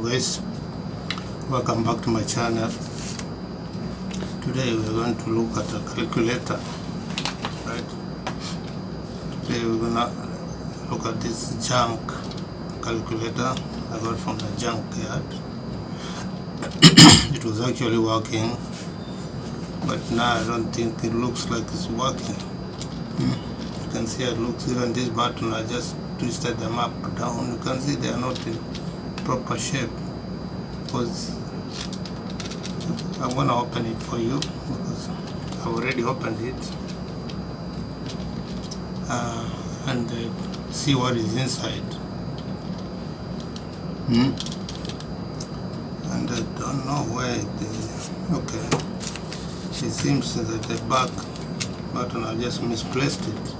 guys, welcome back to my channel. Today we're going to look at a calculator, right? Today we're gonna look at this junk calculator I got from the junkyard. It was actually working, but now I don't think it looks like it's working. You can see it looks, even this button, I just twisted them up, down. You can see they are not in proper shape, because I'm going to open it for you because I've already opened it and see what is inside. And I don't know where it is. Okay, it seems that the back button, I just misplaced it.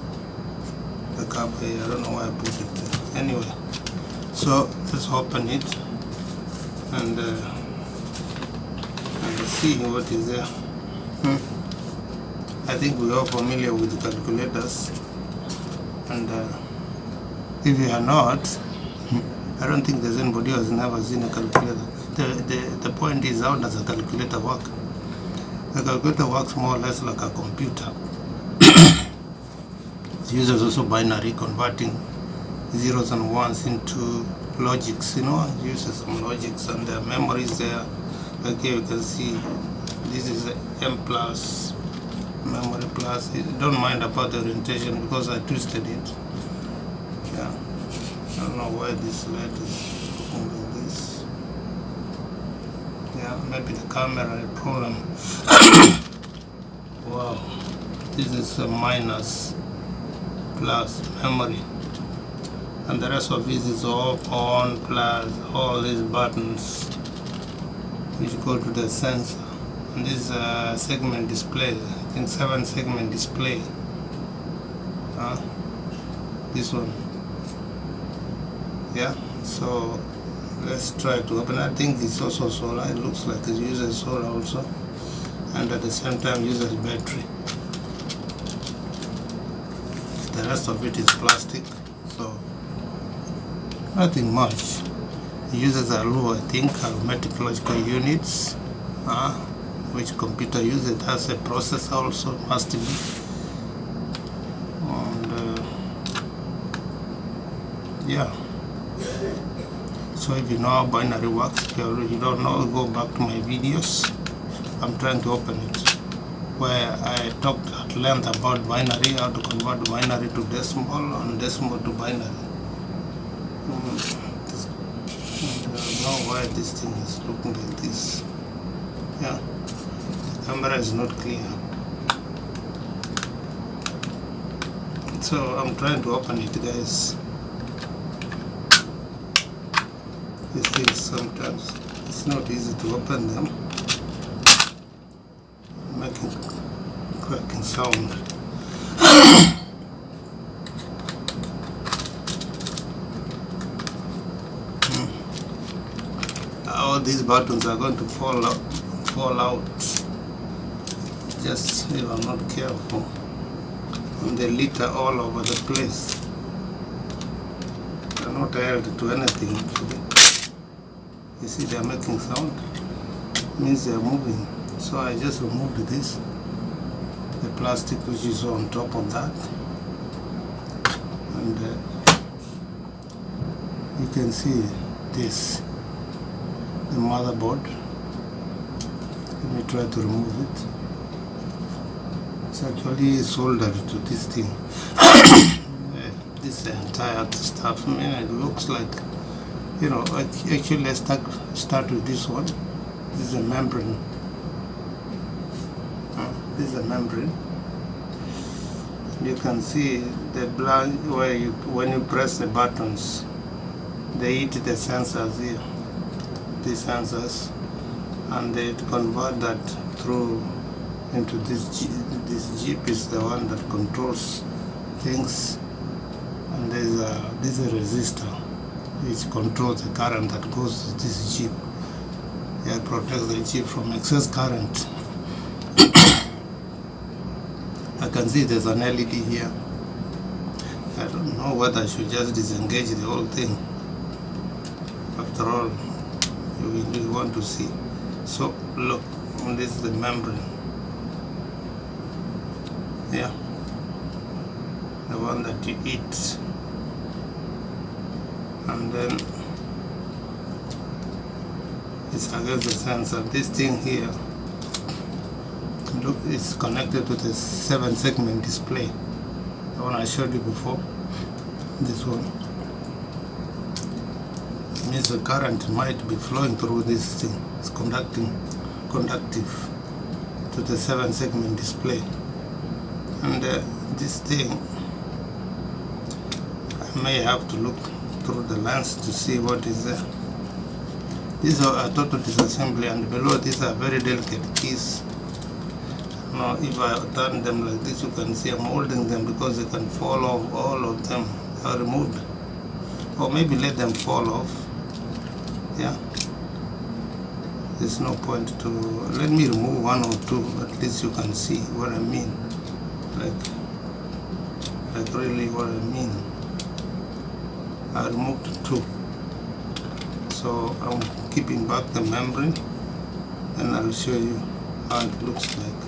The cover here, I don't know why I put it there. Anyway, so let's open it and see what is there. I think we are familiar with the calculators, and if you are not, I don't think there's anybody who has never seen a calculator. The point is, how does a calculator work? A calculator works more or less like a computer. It uses also binary, converting zeros and ones into logics, it uses some logics, and the memory is there. Like here you can see, this is M plus, memory plus. Don't mind about the orientation because I twisted it. Yeah, I don't know why this light is looking like this. Yeah, maybe the camera had a problem. Wow, this is a minus, plus, memory, and the rest of this is off, on, plus, all these buttons which go to the sensor. And this segment display, I think 7 segment display, this one. Yeah, so let's try to open. I think it's also solar. It looks like it uses solar also, and at the same time uses battery. The rest of it is plastic, so nothing much. It uses a low, I think, arithmetic logical units, which computer uses. It has a processor also, must be. And yeah. So if you know how binary works, if you don't know, go back to my videos. I'm trying to open it, where I talked at length about binary, how to convert binary to decimal and decimal to binary. I don't know why this thing is looking like this. Yeah, the camera is not clear. So I'm trying to open it, guys. These things sometimes it's not easy to open them. Making cracking sound. All these buttons are going to fall out just if I'm not careful, and they litter all over the place. They're not held to anything actually. You see they're making sound, it means they're moving. So I just removed this, the plastic which is on top of that, and you can see this, the motherboard. Let me try to remove it. It's actually soldered to this thing. This entire stuff, it looks like, actually let's start with this one. This is a membrane. This is a membrane. You can see the black where when you press the buttons, they hit the sensors here, these sensors, and they convert that through into this jeep is the one that controls things, and there's a resistor which controls the current that goes to this jeep. It protects the jeep from excess current. I can see there's an LED here. I don't know whether I should just disengage the whole thing. After all, we want to see. So look, this is the membrane. Yeah, the one that you eat. And then it's against the sensor. This thing here, look, it's connected to the 7-segment display, the one I showed you before. This one means the current might be flowing through this thing. It's conductive to the 7-segment display. And this thing, I may have to look through the lens to see what is there. These are a total disassembly, and below these are very delicate keys. Now if I turn them like this, you can see I'm holding them because they can fall off. All of them are removed, or maybe let them fall off. Yeah, there's no point to, let me remove one or two, at least you can see what I mean, like really what I mean. I removed two, so I'm keeping back the membrane, and I'll show you how it looks like.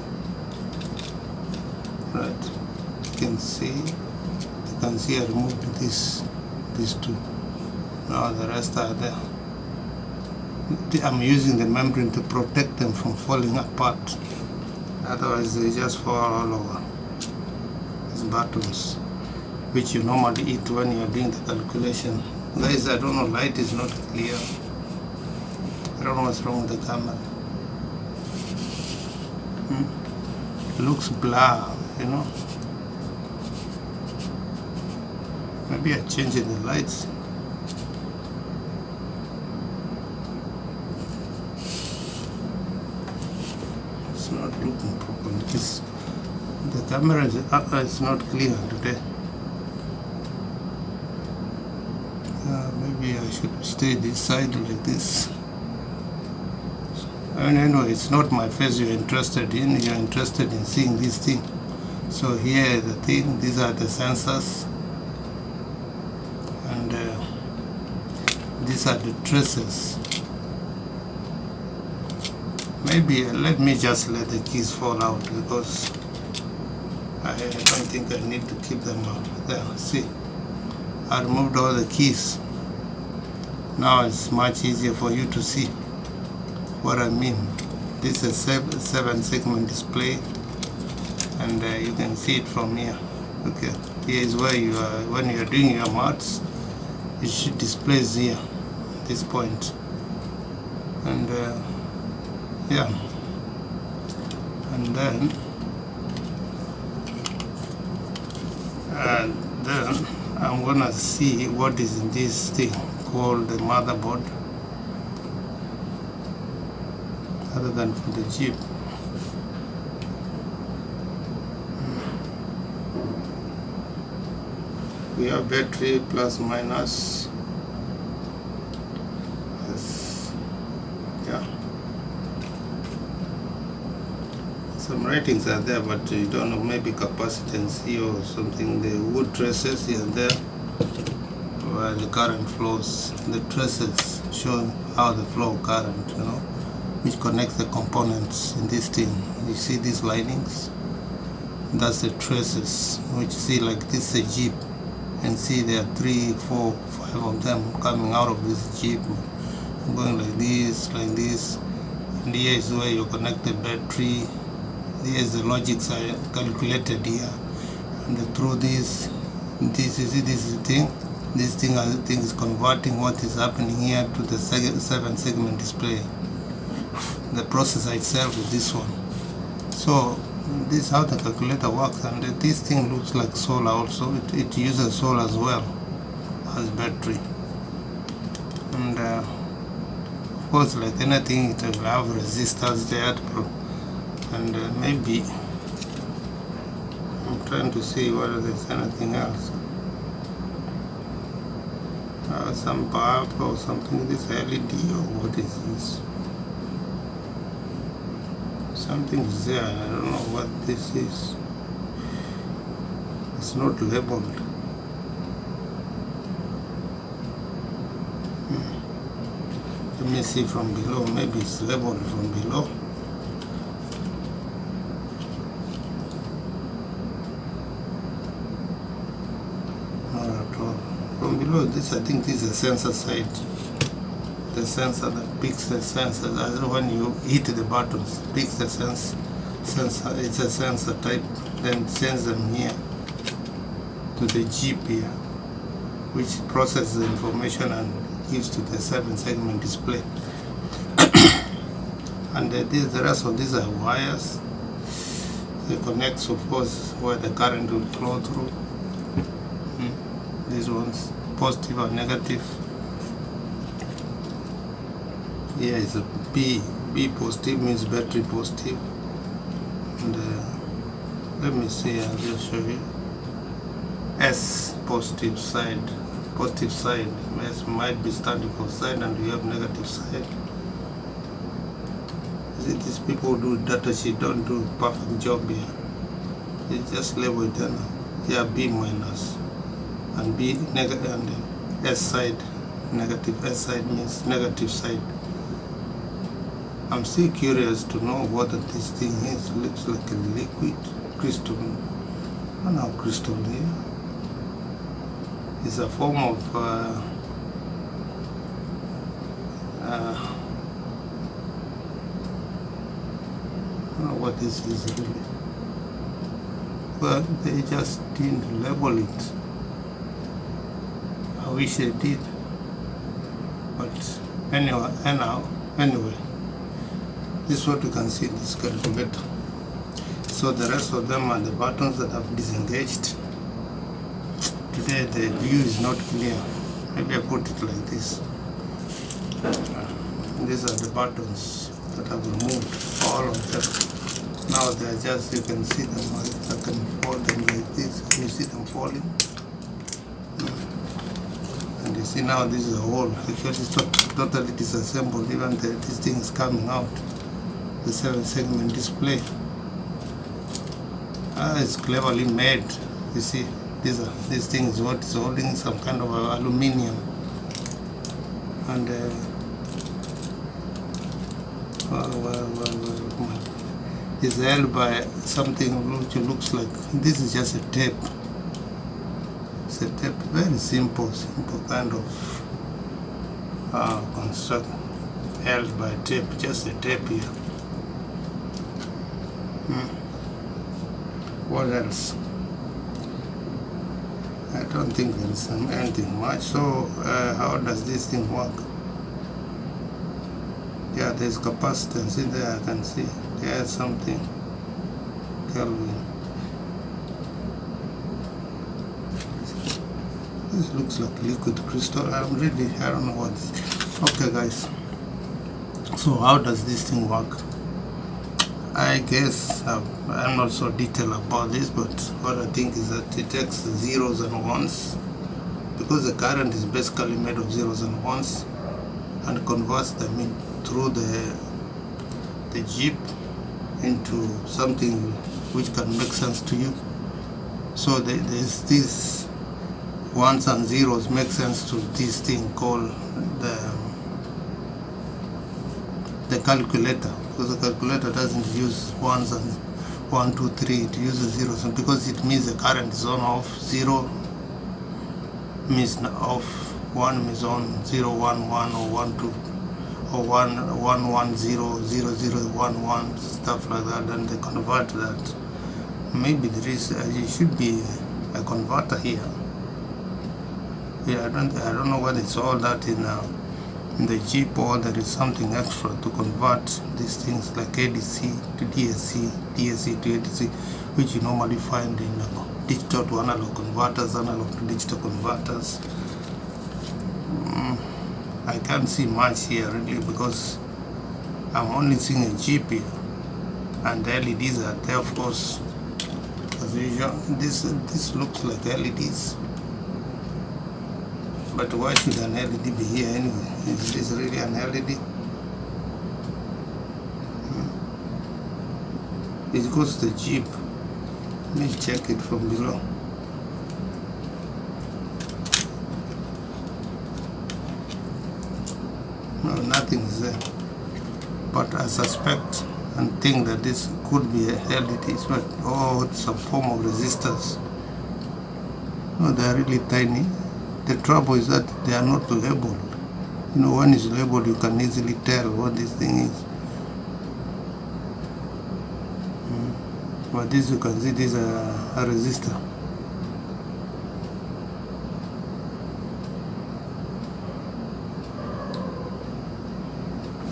Right, you can see I removed these two. Now the rest are there. I'm using the membrane to protect them from falling apart, otherwise they just fall all over. These buttons, which you normally eat when you are doing the calculation. Guys, I don't know, light is not clear. I don't know what's wrong with the camera. It looks blur, you know. Maybe I change the lights. It's not looking properly. The camera is not clear today. Maybe I should stay this side like this. Anyway, it's not my face you're interested in. You're interested in seeing this thing. So here the thing, these are the sensors, and these are the traces. Maybe let me just let the keys fall out, because I don't think I need to keep them out. There, see, I removed all the keys. Now it's much easier for you to see what I mean. This is a 7-segment display, and you can see it from here. Okay, here is where you are, when you are doing your maths, it should display here, this point. And yeah, and then I'm gonna see what is in this thing called the motherboard, other than for the chip. We have battery plus minus. Yes. Yeah. Some ratings are there, but you don't know, maybe capacitance here or something. The wood traces here and there, where the current flows. The traces show how the flow current, you know, which connects the components in this thing. You see these linings? That's the traces, which you see like this is a Jeep, and see there are 3, 4, 5 of them coming out of this Jeep, going like this, and here is where you connect the battery. Here is the logics are calculated here, and through this you see this is the thing. This thing I think is converting what is happening here to the 7-segment display. The processor itself is this one. So this is how the calculator works, and this thing looks like solar also. It uses solar as well as battery, and of course, like anything, it will have resistors there, and maybe I'm trying to see whether there's anything else. Some bulb or something. This LED or what is this? Something is there. I don't know what this is. It's not labeled. The me see from below, maybe it's labeled from below. Not at all. From below, this, I think this is a sensor side. The sensor that picks the sensor. When you hit the buttons, picks the sensor. It's a sensor type. Then sends them here to the Jeep here, which processes the information and gives to the 7-segment display. And the rest of these are wires. They connect, of course, where the current will flow through. These ones, positive and negative. Here is a B. B positive means battery positive. And let me see, I'll just show you. S positive side. Positive side. S might be standing for side, and you have negative side. These people who do data sheet don't do a perfect job here. They just label it and here B minus and B negative, and S side negative. S side means negative side. I'm still curious to know what this thing is. It looks like a liquid crystal. I don't know crystal here. It's a form of I don't know what this is really. But they just didn't label it. I wish they did. But anyway, this is what you can see in this calculator. So the rest of them are the buttons that have disengaged. Today the view is not clear. Maybe I put it like this. These are the buttons that have removed, all of them. Now they are just, you can see them, I can fold them like this. Can you see them falling? And you see now this is a hole. Actually it's totally disassembled. Even this thing is coming out. The 7-segment display. It's cleverly made. You see, this thing is what is holding some kind of aluminium. And it's held by something which looks like, this is just a tape. It's a tape, very simple kind of construct, held by tape, just a tape here. What else? I don't think there is anything much. So how does this thing work? Yeah, there's capacitance in there, I can see. There's something. Kelvin. This looks like liquid crystal. I don't know what this is. Okay guys. So how does this thing work? I guess I'm not so detailed about this, but what I think is that it takes zeros and ones, because the current is basically made of zeros and ones, and converts them in through the Jeep into something which can make sense to you. So there's these ones and zeros make sense to this thing called the calculator, because the calculator doesn't use ones and 1, 2, 3, it uses zeros, and because it means the current is on off, 0 means off, 1 means on, 0, 1, 1, or 1, 2, or 1, 1, 1, 0, 0, 0, 1, 1, stuff like that, and they convert that. Maybe there should be a converter here. Yeah, I don't know whether it's all that in the Jeep, or there is something extra to convert these things like ADC to DSC, DSC to ADC, which you normally find in digital to analog converters, analog to digital converters. I can't see much here really, because I'm only seeing a Jeep here, and the LEDs are there, of course. As usual, this looks like LEDs. But why should an LED be here anyway? Is this really an LED? It goes to the Jeep. Let me check it from below. No, nothing is there. But I suspect and think that this could be a LEDs, but it's a form of resistors. No, they are really tiny. The trouble is that they are not labeled. You know, when it's labeled, you can easily tell what this thing is. But this, you can see, this is a resistor.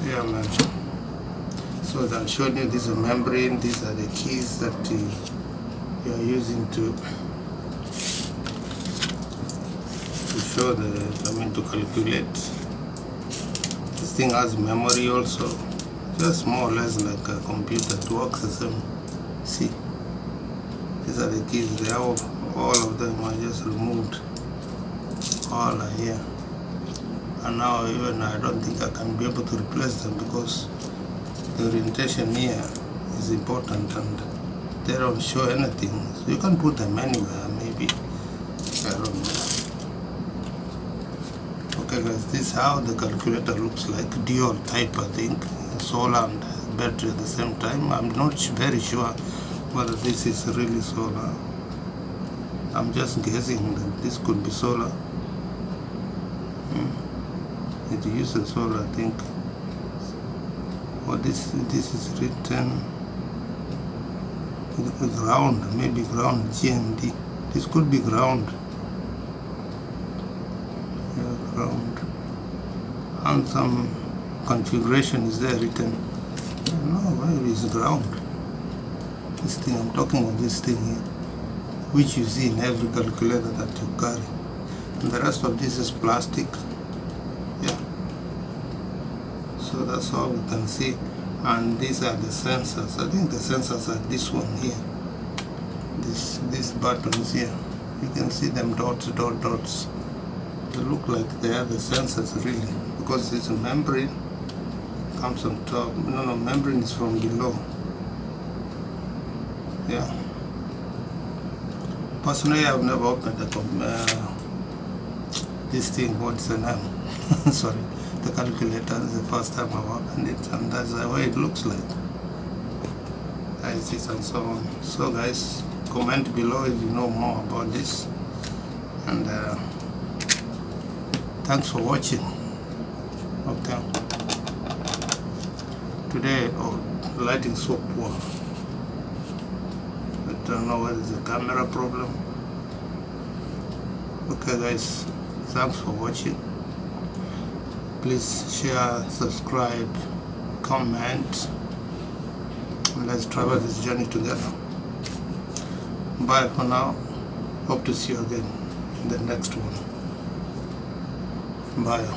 Yeah, man. So as I'm showing you, this is a membrane. These are the keys that you are using to show to calculate. This thing has memory also, just more or less like a computer. It works the same. See, these are the keys. They have all of them. I just removed all are here, and now even I don't think I can be able to replace them because the orientation here is important and they don't show anything. So you can put them anywhere, maybe. I don't know. Okay guys, this is how the calculator looks like. Dual type, I think. Solar and battery at the same time. I'm not very sure whether this is really solar. I'm just guessing that this could be solar. It uses solar, I think. Or this is written ground, maybe ground, GND. This could be ground. Yeah, ground. And some configuration is there written. No, where is ground? This thing, I'm talking about this thing here, which you see in every calculator that you carry. And the rest of this is plastic. Yeah. So that's all we can see. And these are the sensors. I think the sensors are this one here. These buttons here. You can see them dots. They look like they are the sensors really, because it's a membrane comes on top. No, membrane is from below. Yeah. Personally, I've never opened this thing. What's the name? Sorry, the calculator. This is the first time I've opened it, and that's the way it looks like. I see, and so on. So guys, comment below if you know more about this, and thanks for watching. Okay. Today, the lighting is so poor. I don't know whether it's a camera problem. Okay guys, thanks for watching. Please share, subscribe, comment, and let's travel this journey together. Bye for now. Hope to see you again in the next one. Bye.